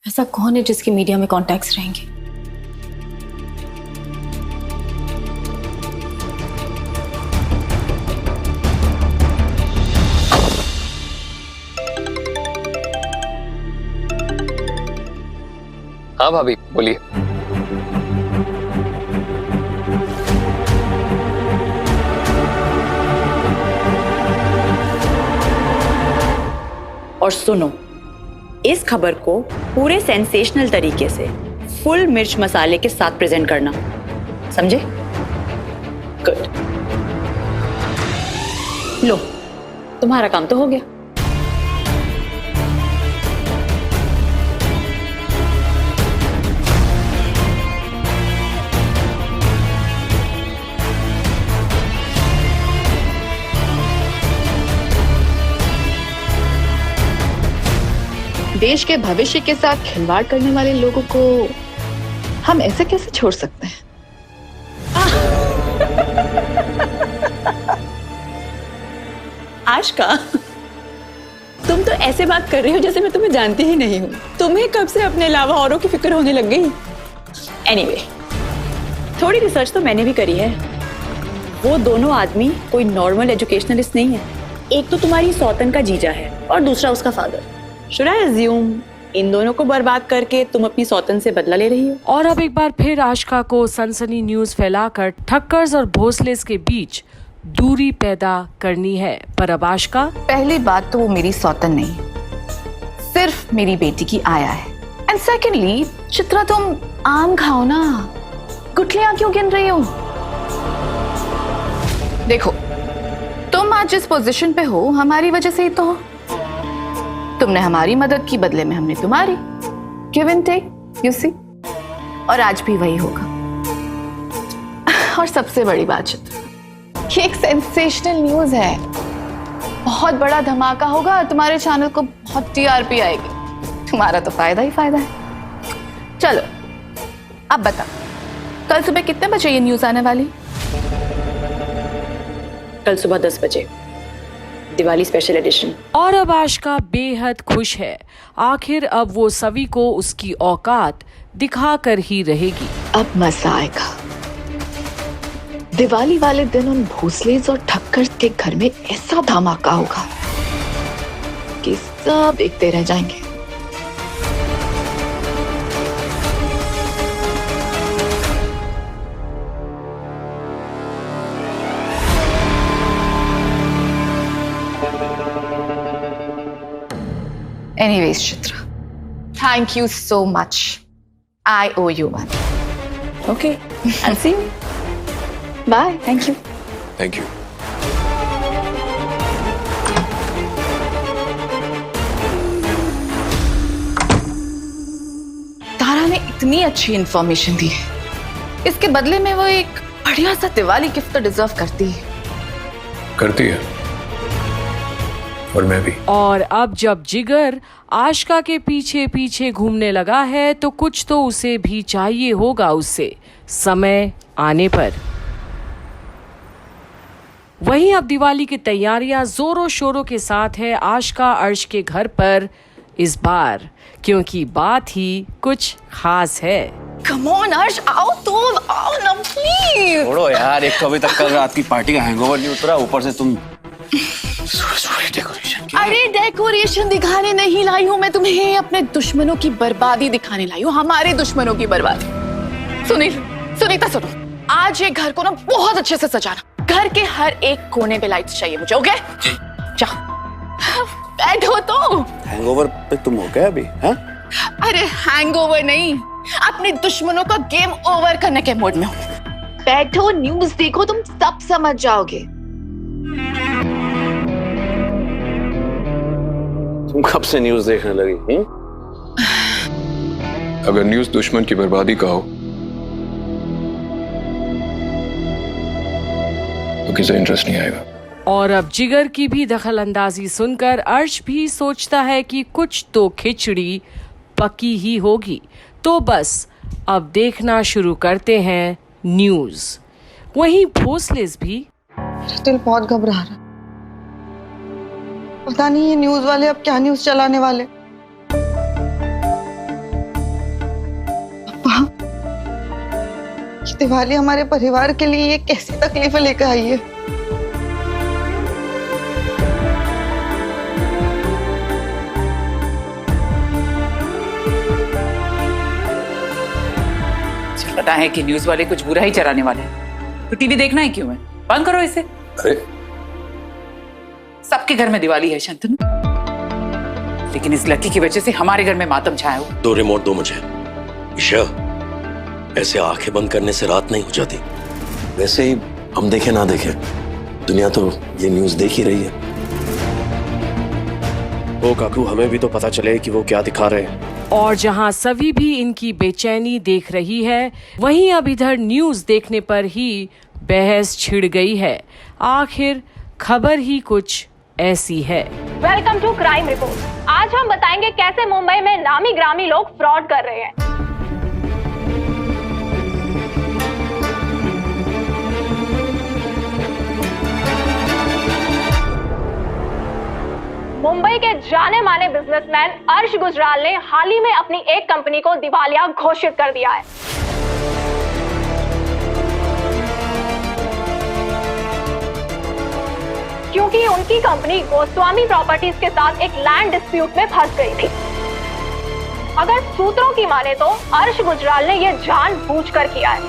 ऐसा कौन है जिसके मीडिया में कॉन्टैक्ट्स रहेंगे? हाँ भाभी बोलिए। और सुनो, इस खबर को पूरे सेंसेशनल तरीके से फुल मिर्च मसाले के साथ प्रेजेंट करना, समझे? गुड। लो, तुम्हारा काम तो हो गया। देश के भविष्य के साथ खिलवाड़ करने वाले लोगों को हम ऐसे कैसे छोड़ सकते हैं? आशिका, तुम तो ऐसे बात कर रही हो जैसे मैं तुम्हें जानती ही नहीं हूँ। तुम्हें कब से अपने अलावा औरों की फिक्र होने लग गई? एनीवे, थोड़ी रिसर्च तो मैंने भी करी है। वो दोनों आदमी कोई नॉर्मल एजुकेशनलिस्ट नहीं है। एक तो तुम्हारी सौतन का जीजा है और दूसरा उसका फादर। Should I assume इन दोनों को बर्बाद करके तुम अपनी सौतन से बदला ले रही हो? और अब एक बार फिर आशिका को सनसनी न्यूज फैलाकर ठक्कर्स और भोसलेस के बीच दूरी पैदा करनी है। पर अब आशिका, पहली बात तो वो मेरी सौतन नहीं, सिर्फ मेरी बेटी की आया है। एंड सेकेंडली, चित्रा तुम आम खाओ ना, गुठलियां क्यों गिन रही हो? देखो, तुम आज जिस पोजीशन पे हो हमारी वजह से ही तो हो। तुमने हमारी मदद की, बदले में हमने तुम्हारी। Give and take, you see. और आज भी वही होगा। और सबसे बड़ी बात चित्रा, ये एक सेंसेशनल न्यूज है, बहुत बड़ा धमाका होगा, तुम्हारे चैनल को बहुत टीआरपी आएगी, तुम्हारा तो फायदा ही फायदा है। चलो अब बता, कल सुबह कितने बजे ये न्यूज आने वाली? कल सुबह 10 बजे, दिवाली स्पेशल एडिशन। और अब आशिका बेहद खुश है। आखिर अब वो सभी को उसकी औकात दिखाकर ही रहेगी। अब मजा आएगा। दिवाली वाले दिन उन भोसलेस और ठक्कर के घर में ऐसा धमाका होगा कि सब देखते रह जाएंगे। Anyways, Chitra, thank you so much. I owe you one. Okay, I'll see you. Bye. Thank you. Thank you. Tara ने इतनी अच्छी इंफॉर्मेशन दी है, इसके बदले में वो एक बढ़िया सा दिवाली गिफ्ट तो डिजर्व करती है। करती है, और मैं भी। और अब जब जिगर आशिका के पीछे पीछे घूमने लगा है तो कुछ तो उसे भी चाहिए होगा उससे समय आने पर। वहीं अब दिवाली की तैयारियां जोरों शोरों के साथ है आशिका अर्श के घर पर इस बार, क्योंकि बात ही कुछ खास है। Come on, अर्श, आओ तो, आओ ना प्लीज। छोड़ो यार, एक तो अभी तक कल रात की पार्टी का हैंगओवर नहीं उतरा, ऊपर से तुम डेकोरेशन। अरे डेकोरेशन दिखाने नहीं लाई हूँ मैं तुम्हें, अपने दुश्मनों की बर्बादी दिखाने लाई हूँ, हमारे दुश्मनों की बर्बादी। सुनीता सुनो, आज ये घर को ना बहुत अच्छे से सजाना, घर के हर एक कोने पे लाइट्स चाहिए मुझे, ओके? जाओ बैठो तो। हैंगओवर पे तुम हो क्या अभी? हाँ? अरे हैंगओवर नहीं, अपने दुश्मनों का गेम ओवर करने के मूड में हूँ। बैठो, न्यूज देखो, तुम सब समझ जाओगे। तुम कब से न्यूज देखने लगी? अगर न्यूज दुश्मन की बर्बादी का हो तो किसे इंटरेस्ट नहीं आएगा। और अब जिगर की भी दखल अंदाजी सुनकर अर्श भी सोचता है कि कुछ तो खिचड़ी पकी ही होगी। तो बस अब देखना शुरू करते हैं न्यूज। वहीं भोसलेस भी, दिल बहुत घबरा रहा, पता नहीं ये न्यूज वाले अब क्या न्यूज चलाने वाले। कि दिवाली हमारे परिवार के लिए ये कैसी तकलीफें लेकर आई है। पता है कि न्यूज वाले कुछ बुरा ही चराने वाले हैं, तो टीवी देखना ही क्यों है? बंद करो इसे। अरे सबके घर में दिवाली है शंतनु, लेकिन इस लड़की की वजह से हमारे घर में मातम छाया हुआ। दो रिमोट दो मुझे। ईशा, ऐसे आंखें बंद करने से रात नहीं हो जाती। वैसे ही हम देखे ना देखे, दुनिया तो ये न्यूज देख ही रही है। ओ काकू, हमें भी तो पता चले कि वो क्या दिखा रहे हैं। और जहां सभी भी इनकी बेचैनी देख रही है, वहीं अब इधर न्यूज देखने पर ही बहस छिड़ गई है। आखिर खबर ही कुछ ऐसी है। Welcome to crime report. आज हम बताएंगे कैसे मुंबई में नामी ग्रामी लोग फ्रॉड कर रहे हैं। मुंबई के जाने माने बिजनेसमैन अर्श गुजराल ने हाल ही में अपनी एक कंपनी को दिवालिया घोषित कर दिया है। क्योंकि उनकी कंपनी गोस्वामी प्रॉपर्टीज के साथ एक लैंड डिस्प्यूट में फंस गई थी। अगर सूत्रों की माने तो अर्श गुजराल ने यह जानबूझकर किया है,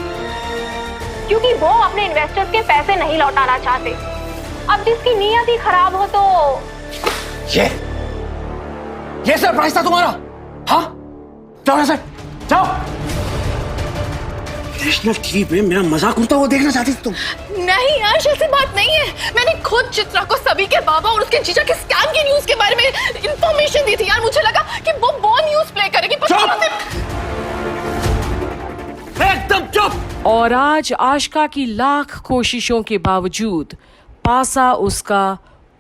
क्योंकि वो अपने इन्वेस्टर्स के पैसे नहीं लौटाना चाहते। अब जिसकी नीयत ही खराब हो तो ये सरप्राइज था तुम्हारा? हाँ, जाओ यहाँ से, जाओ। नेशनल टीवी पे मेरा मजाक उड़ता हुआ देखना चाहती थी तुम? नहीं यार, ऐसी बात नहीं है। मैंने खुद चित्रा को सभी के बाबा और उसके जीजा के स्कैम की न्यूज के बारे में इंफॉर्मेशन दी थी यार। मुझे लगा कि वो न्यूज प्ले करेगी, पर एकदम चुप। और आज आशिका की लाख कोशिशों के बावजूद पासा उसका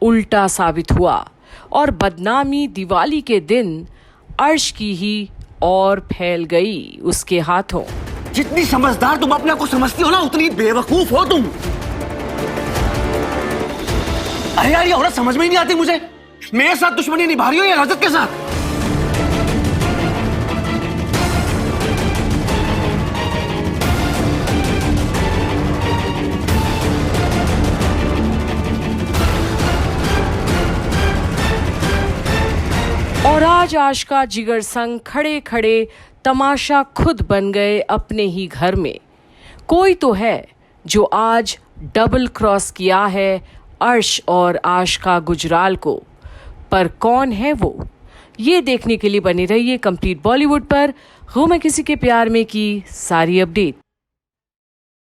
उल्टा साबित हुआ और बदनामी दिवाली के दिन अर्श की ही और फैल गई उसके हाथों। जितनी समझदार तुम अपने को समझती हो ना, उतनी बेवकूफ हो तुम। अरे यार, ये औरत समझ में ही नहीं आती मुझे। मेरे साथ दुश्मनी निभा रही हो या रजत के साथ? और आज आशिका जिगर संग खड़े खड़े तमाशा खुद बन गए अपने ही घर में। कोई तो है जो आज डबल क्रॉस किया है अर्श और आशिका गुजराल को, पर कौन है वो, ये देखने के लिए बने रहिए कंप्लीट बॉलीवुड पर। हूं मैं किसी के प्यार में की सारी अपडेट।